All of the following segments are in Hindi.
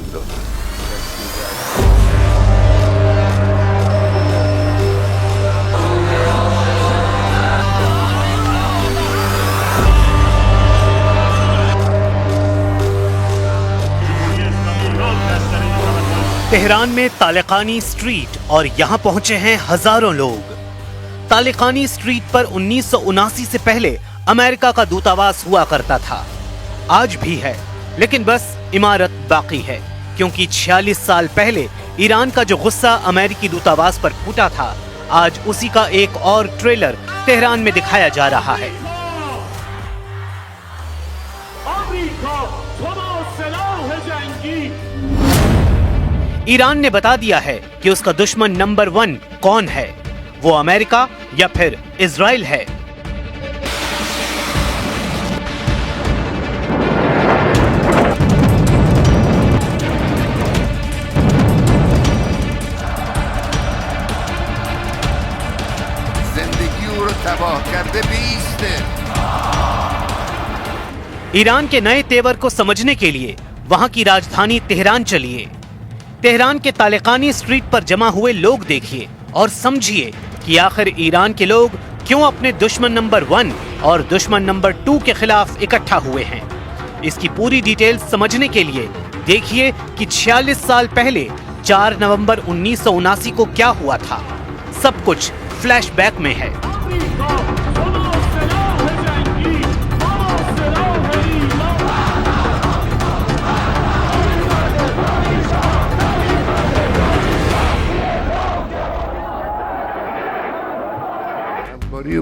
बंद होगी। तेहरान में तालिकानी स्ट्रीट और यहाँ पहुंचे हैं हजारों लोग। तालिकानी स्ट्रीट पर 1979 से पहले अमेरिका का दूतावास हुआ करता था। आज भी है, लेकिन बस इमारत बाकी है, क्योंकि 46 साल पहले ईरान का जो गुस्सा अमेरिकी दूतावास पर फूटा था, आज उसी का एक और ट्रेलर तेहरान में दिखाया जा रहा है। ईरान ने बता दिया है कि उसका दुश्मन नंबर 1 कौन है, वो अमेरिका या फिर इजराइल है। ईरान के नए तेवर को समझने के लिए वहां की राजधानी तेहरान चलिए। तेहरान के तालिकानी स्ट्रीट पर जमा हुए लोग देखिए और समझिए कि आखिर ईरान के लोग क्यों अपने दुश्मन नंबर 1 और दुश्मन नंबर 2 के खिलाफ इकट्ठा हुए हैं। इसकी पूरी डिटेल समझने के लिए देखिए कि 46 साल पहले 4 नवंबर 1979 को क्या हुआ था। सब कुछ फ्लैशबैक में है।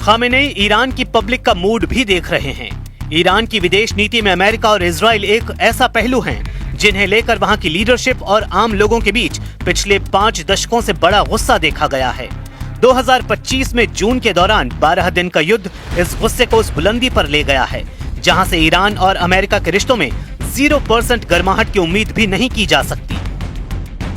खामेनेई ईरान की पब्लिक का मूड भी देख रहे हैं। ईरान की विदेश नीति में अमेरिका और इजराइल एक ऐसा पहलू है जिन्हें लेकर वहां की लीडरशिप और आम लोगों के बीच पिछले 5 दशकों से बड़ा गुस्सा देखा गया है। 2025 में जून के दौरान 12 दिन का युद्ध इस गुस्से को उस बुलंदी पर ले गया है जहां से ईरान और अमेरिका के रिश्तों में 0% गर्माहट की उम्मीद भी नहीं की जा सकती।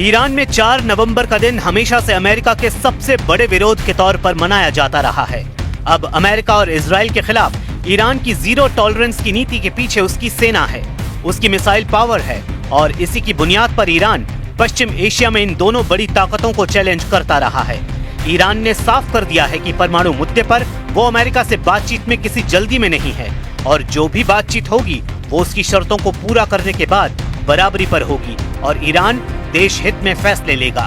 ईरान में 4 नवंबर का दिन हमेशा से अमेरिका के सबसे बड़े विरोध के तौर पर मनाया जाता रहा है। अब अमेरिका और इजराइल के खिलाफ ईरान की जीरो टॉलरेंस की नीति के पीछे उसकी सेना है, उसकी मिसाइल पावर है और इसी की बुनियाद पर ईरान पश्चिम एशिया में इन दोनों बड़ी ताकतों को चैलेंज करता रहा है। ईरान ने साफ कर दिया है कि परमाणु मुद्दे पर वो अमेरिका से बातचीत में किसी जल्दी में नहीं है और जो भी बातचीत होगी वो उसकी शर्तों को पूरा करने के बाद बराबरी पर होगी और ईरान देश हित में फैसले लेगा।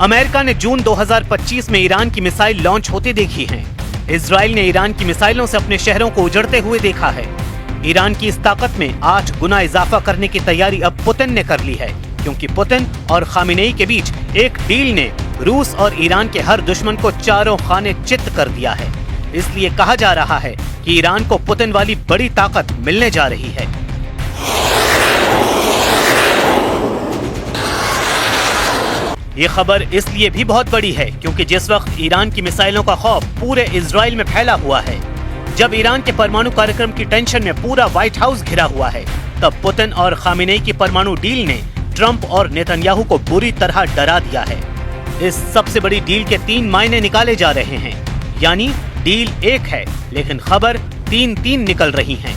अमेरिका ने जून 2025 में ईरान की मिसाइल लॉन्च होते देखी है। इजराइल ने ईरान की मिसाइलों से अपने शहरों को उजड़ते हुए देखा है। ईरान की इस ताकत में 8 गुना इजाफा करने की तैयारी अब पुतिन ने कर ली है, क्योंकि पुतिन और खामेनेई के बीच एक डील ने रूस और ईरान के हर दुश्मन को चारों खाने चित्त कर दिया है। इसलिए कहा जा रहा है कि ईरान को पुतिन वाली बड़ी ताकत मिलने जा रही है। ये खबर इसलिए भी बहुत बड़ी है क्योंकि जिस वक्त ईरान की मिसाइलों का खौफ पूरे इजराइल में फैला हुआ है, जब ईरान के परमाणु कार्यक्रम की टेंशन में पूरा व्हाइट हाउस घिरा हुआ है, तब पुतिन और खामेनेई की परमाणु डील ने ट्रंप और नेतन्याहू को बुरी तरह डरा दिया है। इस सबसे बड़ी डील के 3 मायने निकाले जा रहे हैं, यानी डील एक है लेकिन खबर 3 निकल रही हैं।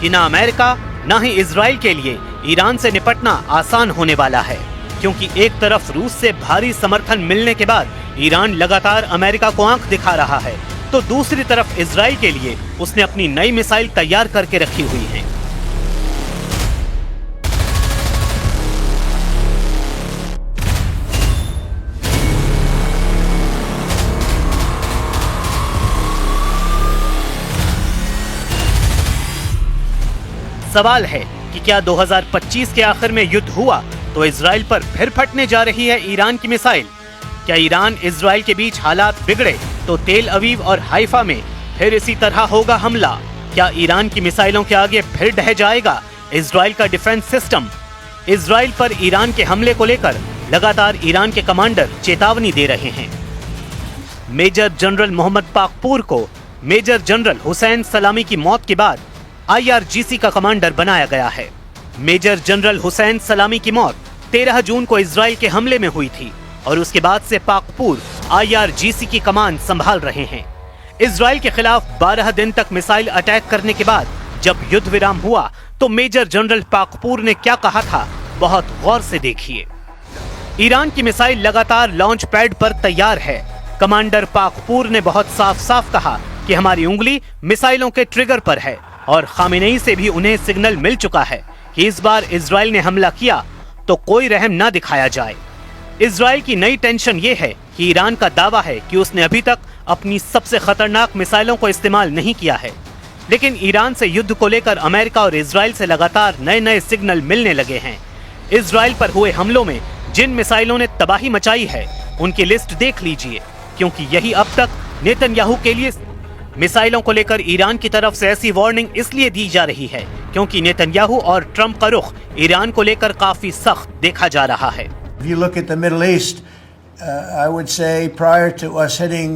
कि ना अमेरिका ना ही इजराइल के लिए ईरान से निपटना आसान होने वाला है, क्योंकि एक तरफ रूस से भारी समर्थन मिलने के बाद ईरान लगातार अमेरिका को आंख दिखा रहा है, तो दूसरी तरफ इजराइल के लिए उसने अपनी नई मिसाइल तैयार करके रखी हुई है। सवाल है कि क्या 2025 के आखिर में युद्ध हुआ तो इजराइल पर फिर फटने जा रही है ईरान की मिसाइल? क्या ईरान इजराइल के बीच हालात बिगड़े तो तेल अवीव और हाइफा में फिर इसी तरह होगा हमला? क्या ईरान की मिसाइलों के आगे फिर ढह जाएगा इजराइल का डिफेंस सिस्टम? इजराइल पर ईरान के हमले को लेकर लगातार ईरान के कमांडर चेतावनी दे रहे हैं। मेजर जनरल मोहम्मद पाकपूर को मेजर जनरल हुसैन सलामी की मौत के बाद IRGC का कमांडर बनाया गया है। मेजर जनरल हुसैन सलामी की मौत 13 जून को इजराइल के हमले में हुई थी और उसके बाद से पाकपूर IRGC की कमान संभाल रहे हैं। इजराइल के खिलाफ 12 दिन तक मिसाइल अटैक करने के बाद जब युद्ध विराम हुआ तो मेजर जनरल पाकपूर ने क्या कहा था, बहुत गौर से देखिए। ईरान की मिसाइल लगातार लॉन्च पैड पर तैयार है। कमांडर पाकपूर ने बहुत साफ साफ कहा कि हमारी उंगली मिसाइलों के ट्रिगर पर है और खामेनेई से भी उन्हें सिग्नल मिल चुका है कि इस बार इजराइल ने हमला किया तो कोई रहम न दिखाया जाए। इजराइल की नई टेंशन ये है कि ईरान का दावा है कि उसने अभी तक अपनी सबसे खतरनाक मिसाइलों को इस्तेमाल नहीं किया है, लेकिन ईरान से युद्ध को लेकर अमेरिका और इजराइल से लगातार नए नए सिग्नल मिलने लगे हैं। इजराइल पर हुए हमलों में जिन मिसाइलों ने तबाही मचाई है उनकी लिस्ट देख लीजिए, क्योंकि यही अब तक नेतन्याहू के लिए मिसाइलों को लेकर ईरान की तरफ से ऐसी वार्निंग इसलिए दी जा रही है क्योंकि नेतन्याहू और ट्रंप का रुख ईरान को लेकर काफी सख्त देखा जा रहा है। If you look at the Middle East, I would say prior to us hitting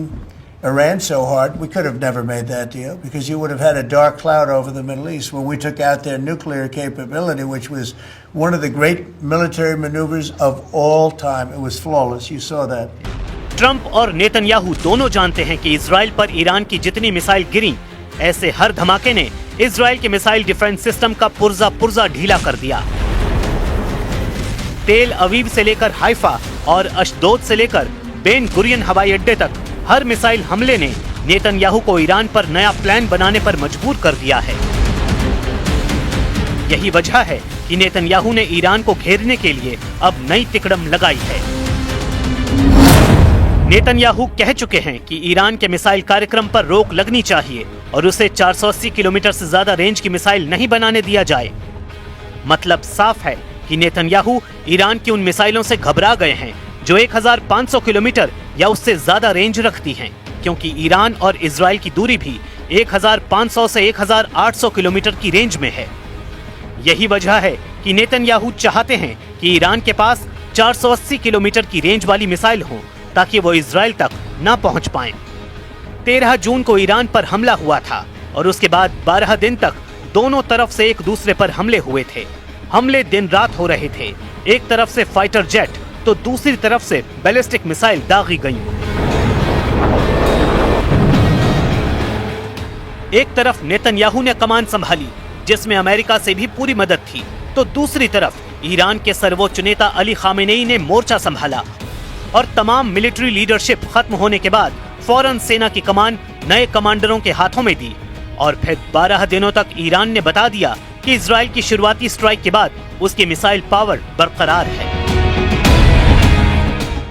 Iran so hard, we could have never made that deal because you would have had a dark cloud over the Middle East when we took out their nuclear capability, which was one of the great military maneuvers of all time. It was flawless. You saw that. Trump और नेतन्याहू दोनों जानते हैं कि इजराइल पर ईरान की जितनी मिसाइल गिरी, ऐसे हर धमाके ने इजराइल के मिसाइल डिफेंस सिस्टम का पुर्जा ढीला कर दिया। तेल अवीव से लेकर हाइफा और अशदोद से लेकर बेन गुरियन हवाई अड्डे तक हर मिसाइल हमले ने नेतन्याहू को ईरान पर नया प्लान बनाने पर मजबूर कर दिया है। यही वजह है कि नेतन्याहू ने ईरान को घेरने के लिए अब नई तिकड़म लगाई है। नेतन्याहू कह चुके हैं कि ईरान के मिसाइल कार्यक्रम पर रोक लगनी चाहिए और उसे 480 किलोमीटर से ज्यादा रेंज की मिसाइल नहीं बनाने दिया जाए। मतलब साफ है कि नेतन्याहू ईरान की उन मिसाइलों से घबरा गए हैं जो 1500 किलोमीटर या उससे ज्यादा रेंज रखती हैं, क्योंकि ईरान और इजराइल की दूरी भी 1500 से 1800 किलोमीटर की रेंज में है। यही वजह है कि नेतन्याहू चाहते हैं कि ईरान के पास 480 किलोमीटर की रेंज वाली मिसाइल हो ताकि वो इजराइल तक न पहुंच पाएं। 13 जून को ईरान पर हमला हुआ था और उसके बाद 12 दिन तक दोनों तरफ से एक दूसरे पर हमले हुए थे। हमले दिन रात हो रहे थे। एक तरफ से फाइटर जेट तो दूसरी तरफ से बैलिस्टिक मिसाइल दागी गईं। एक तरफ नेतन्याहू ने कमान संभाली जिसमें अमेरिका से भी पूरी मदद थी, तो दूसरी तरफ ईरान के सर्वोच्च नेता अली खामेनेई ने मोर्चा संभाला और तमाम मिलिट्री लीडरशिप खत्म होने के बाद फौरन सेना की कमान नए कमांडरों के हाथों में दी और फिर 12 दिनों तक ईरान ने बता दिया कि इजराइल की शुरुआती स्ट्राइक के बाद उसकी मिसाइल पावर बरकरार है।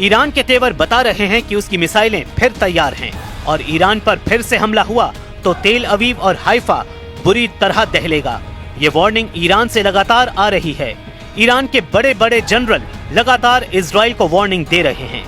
ईरान के तेवर बता रहे हैं कि उसकी मिसाइलें फिर तैयार हैं और ईरान पर फिर से हमला हुआ तो तेल अवीव और हाइफा बुरी तरह दहलेगा। ये वार्निंग ईरान से लगातार आ रही है। ईरान के बड़े बड़े जनरल लगातार इजराइल को वार्निंग दे रहे हैं।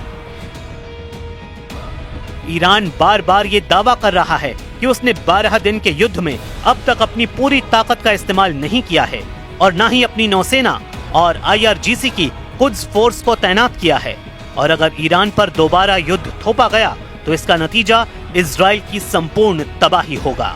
ईरान बार बार ये दावा कर रहा है कि उसने 12 दिन के युद्ध में अब तक अपनी पूरी ताकत का इस्तेमाल नहीं किया है और न ही अपनी नौसेना और IRGC की कुद्स फोर्स को तैनात किया है। और अगर ईरान पर दोबारा युद्ध थोपा गया तो इसका नतीजा इजराइल की संपूर्ण तबाही होगा।